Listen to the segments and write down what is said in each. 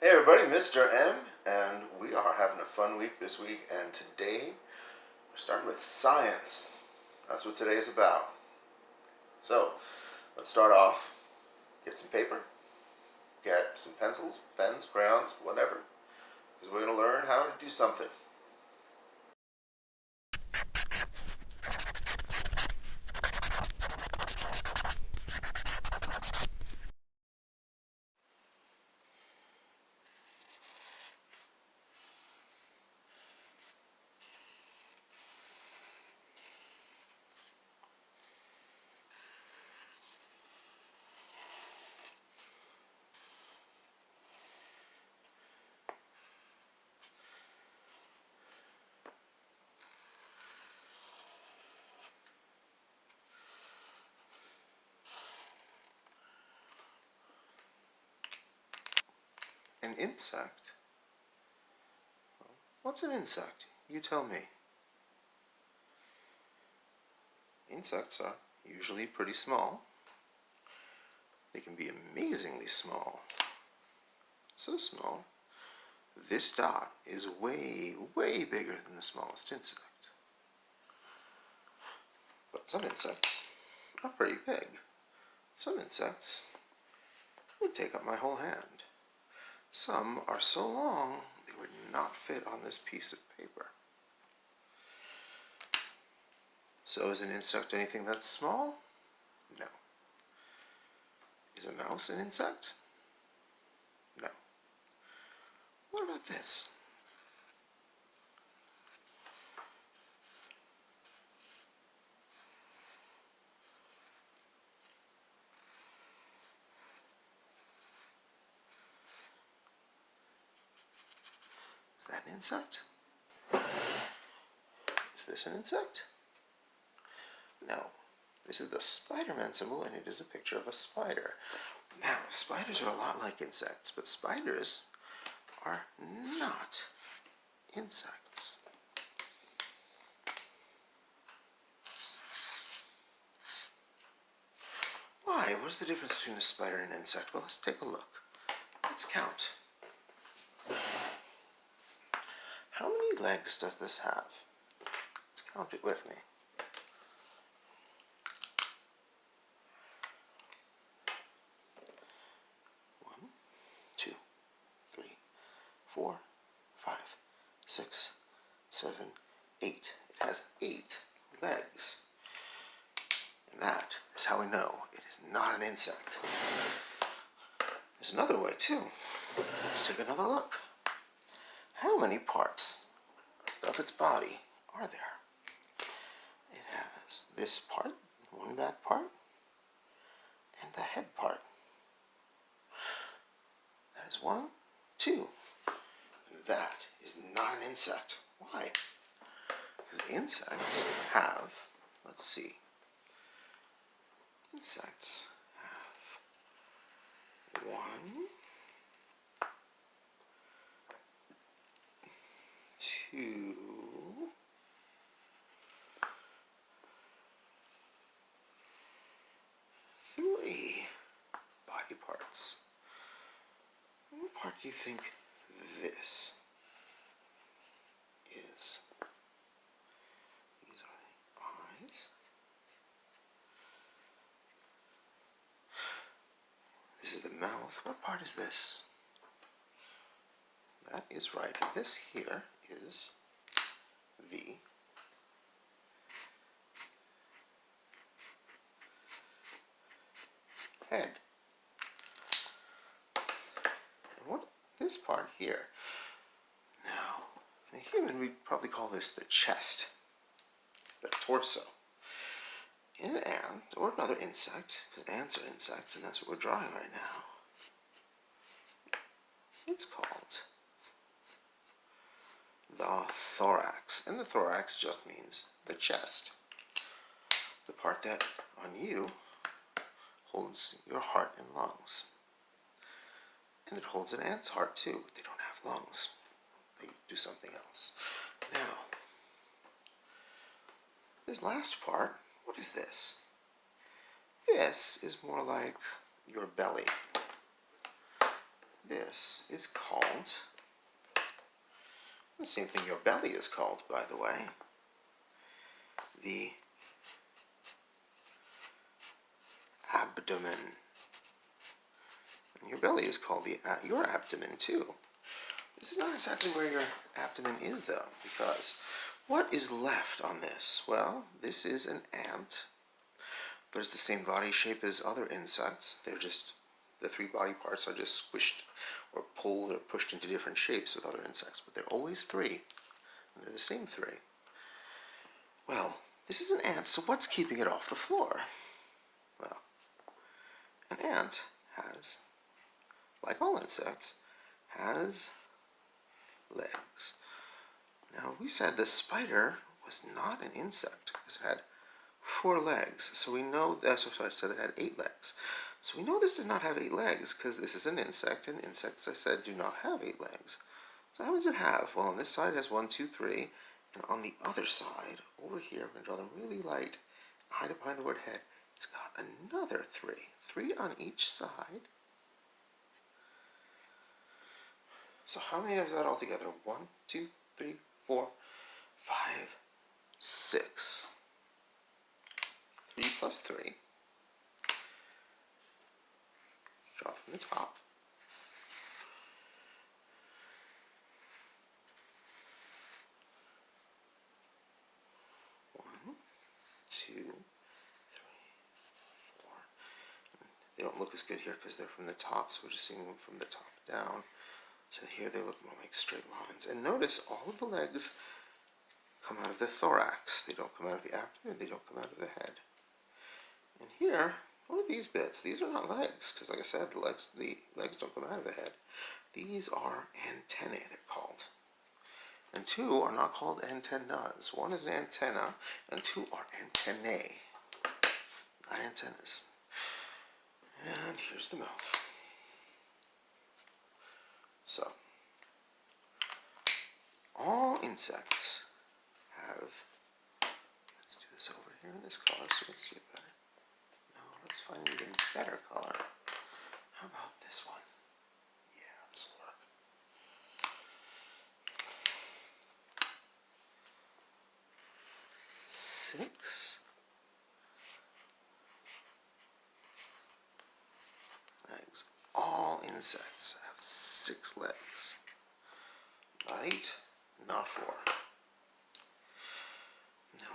Hey everybody, Mr. M, and we are having a fun week this week, and today we're starting with science. That's what today is about. So, let's start off. Get some paper, get some pencils, pens, crayons, whatever, because we're going to learn how to do something. An insect? What's an insect? You tell me. Insects are usually pretty small. They can be amazingly small. So small, this dot is way, way bigger than the smallest insect. But some insects are pretty big. Some insects would take up my whole hand. Some are so long they would not fit on this piece of paper. So is an insect anything that's small? No. Is a mouse an insect? No. What about this? Is that an insect? Is this an insect? No. This is the Spider-Man symbol, and it is a picture of a spider. Now, spiders are a lot like insects, but spiders are not insects. Why? What is the difference between a spider and an insect? Well, let's take a look. Let's count. How many legs does this have? Let's count it with me. 1, 2, 3, 4, 5, 6, 7, 8. It has 8 legs. And that is how we know it is not an insect. There's another way too. Let's take another look. How many parts of its body are there? It has this part, one back part, and the head part. That is 1, 2. And that is not an insect. Why? Because insects have, let's see, insects have 1, 2, 3 body parts. And what part do you think this is? These are the eyes. This is the mouth. What part is this? That is right. And this here is the head. And what this part here? Now, in a human, we'd probably call this the chest, the torso. In an ant, or another insect, because ants are insects, and that's what we're drawing right now, it's called the thorax. And the thorax just means the chest. The part that, on you, holds your heart and lungs. And it holds an ant's heart too, but they don't have lungs. They do something else. Now, this last part, what is this? This is more like your belly. This is called The same thing your belly is called, by the way. The abdomen. And your belly is called your abdomen, too. This is not exactly where your abdomen is, though, because what is left on this? Well, this is an ant, but it's the same body shape as other insects. They're just, the three body parts are just squished or pulled or pushed into different shapes with other insects, but they're always three. And they're the same three. Well, this is an ant, so what's keeping it off the floor? Well, an ant has, like all insects, has legs. Now, we said the spider was not an insect because it had 4 legs. So we know, that's what I said, it had 8 legs. So we know this does not have 8 legs because this is an insect, and insects, I said, do not have 8 legs. So how does it have? Well, on this side it has 1, 2, 3, and on the other side, over here, I'm going to draw them really light, hide it behind the word head, it's got another 3. 3 on each side. So how many is that altogether? 1, 2, 3, 4, 5, 6. 3 plus 3. Draw from the top. 1, 2, 3, 4. They don't look as good here because they're from the top, so we're just seeing them from the top down. So here they look more like straight lines. And notice all of the legs come out of the thorax. They don't come out of the abdomen, they don't come out of the head. And here, what are these bits? These are not legs, because like I said, the legs don't come out of the head. These are antennae, they're called. And 2 are not called antennas. 1 is an antenna, and 2 are antennae, not antennas. And here's the mouth. So, all insects have, let's do this over here in this color so you can see it better. No, let's find an even better color. How about this one? Yeah, this will work. 6 legs. All insects have 6 legs. Not 8, not 4. Now,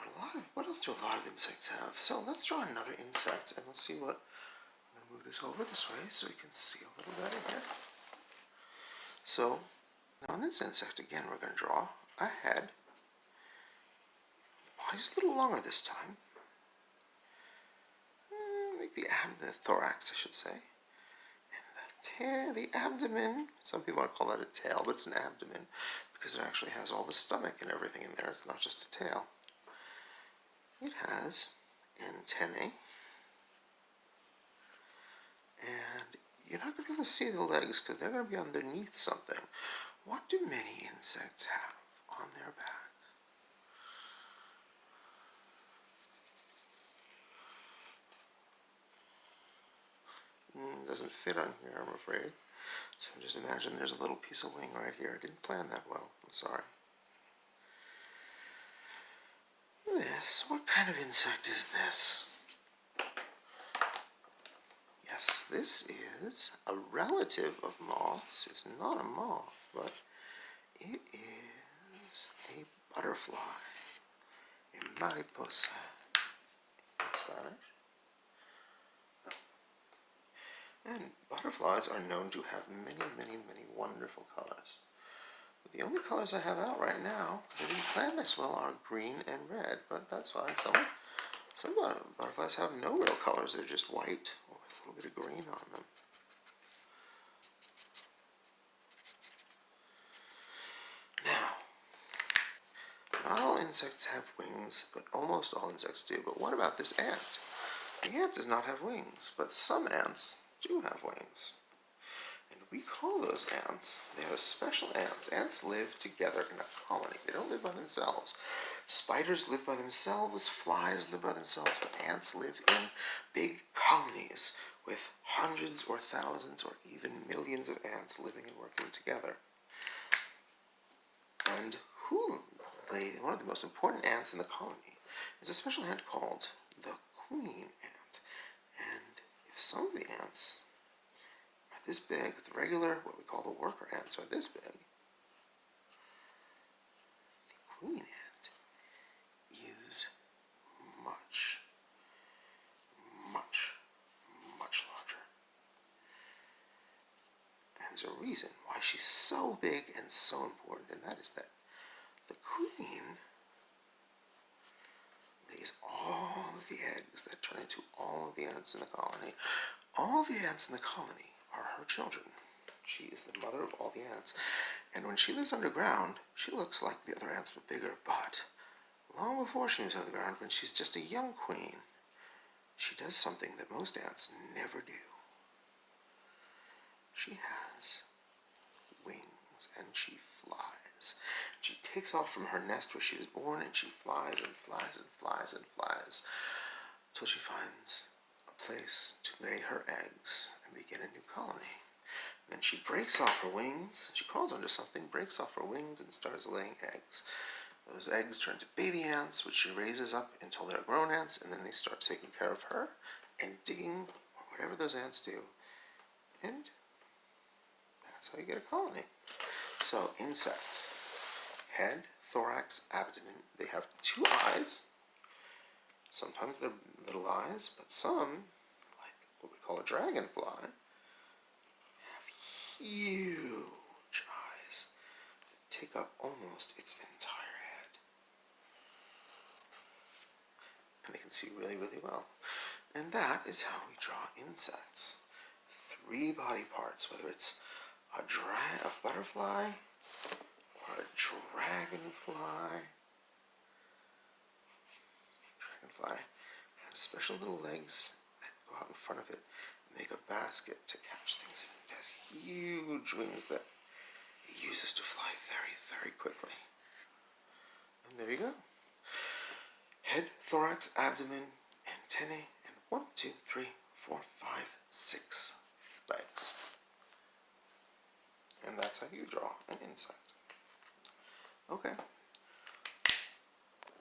what else do a lot of insects have? So let's draw another insect, and let's see what. I'm going to move this over this way so we can see a little better here. So, now on this insect, again, we're going to draw a head. Body's a little longer this time. Make the thorax, I should say. And the abdomen, some people might call that a tail, but it's an abdomen because it actually has all the stomach and everything in there. It's not just a tail. It has antennae, and you're not going to be able to see the legs because they're going to be underneath something. What do many insects have on their back? Doesn't fit on here, I'm afraid. So just imagine there's a little piece of wing right here. I didn't plan that well. I'm sorry. This, what kind of insect is this? Yes, this is a relative of moths. It's not a moth, but it is a butterfly, a mariposa in Spanish. And butterflies are known to have many, many, many wonderful colors. But the only colors I have out right now, because I didn't plan this well, are green and red, but that's fine. Some butterflies have no real colors. They're just white or with a little bit of green on them. Now, not all insects have wings, but almost all insects do. But what about this ant? The ant does not have wings, but some ants do have wings. And we call those ants, they are special ants. Ants live together in a colony. They don't live by themselves. Spiders live by themselves, flies live by themselves, but ants live in big colonies with hundreds or thousands or even millions of ants living and working together. And most important ants in the colony. There's a special ant called the queen ant. And if some of the ants are this big, the regular, what we call the worker ants, are this big, the queen ant is much, much, much larger. And there's a reason why she's so big and so important, and that is that the queen lays all of the eggs that turn into all of the ants in the colony. All the ants in the colony are her children. She is the mother of all the ants. And when she lives underground, she looks like the other ants but bigger. But long before she moves underground, when she's just a young queen, she does something that most ants never do. She has wings and she flies. She takes off from her nest where she was born and she flies and flies and flies and flies till she finds a place to lay her eggs and begin a new colony. Then she breaks off her wings, she crawls under something, breaks off her wings and starts laying eggs. Those eggs turn to baby ants, which she raises up until they're grown ants, and then they start taking care of her and digging, or whatever those ants do. And that's how you get a colony. So, insects. Head, thorax, abdomen. They have 2 eyes. Sometimes they're little eyes, but some, like what we call a dragonfly, have huge eyes that take up almost its entire head. And they can see really, really well. And that is how we draw insects. 3 body parts, whether it's a butterfly or a dragonfly. Dragonfly has special little legs that go out in front of it and make a basket to catch things in. It has huge wings that it uses to fly very, very quickly. And there you go. Head, thorax, abdomen, antennae, and 1, 2, 3, 4, 5, 6 legs. And that's how you draw an insect. Okay.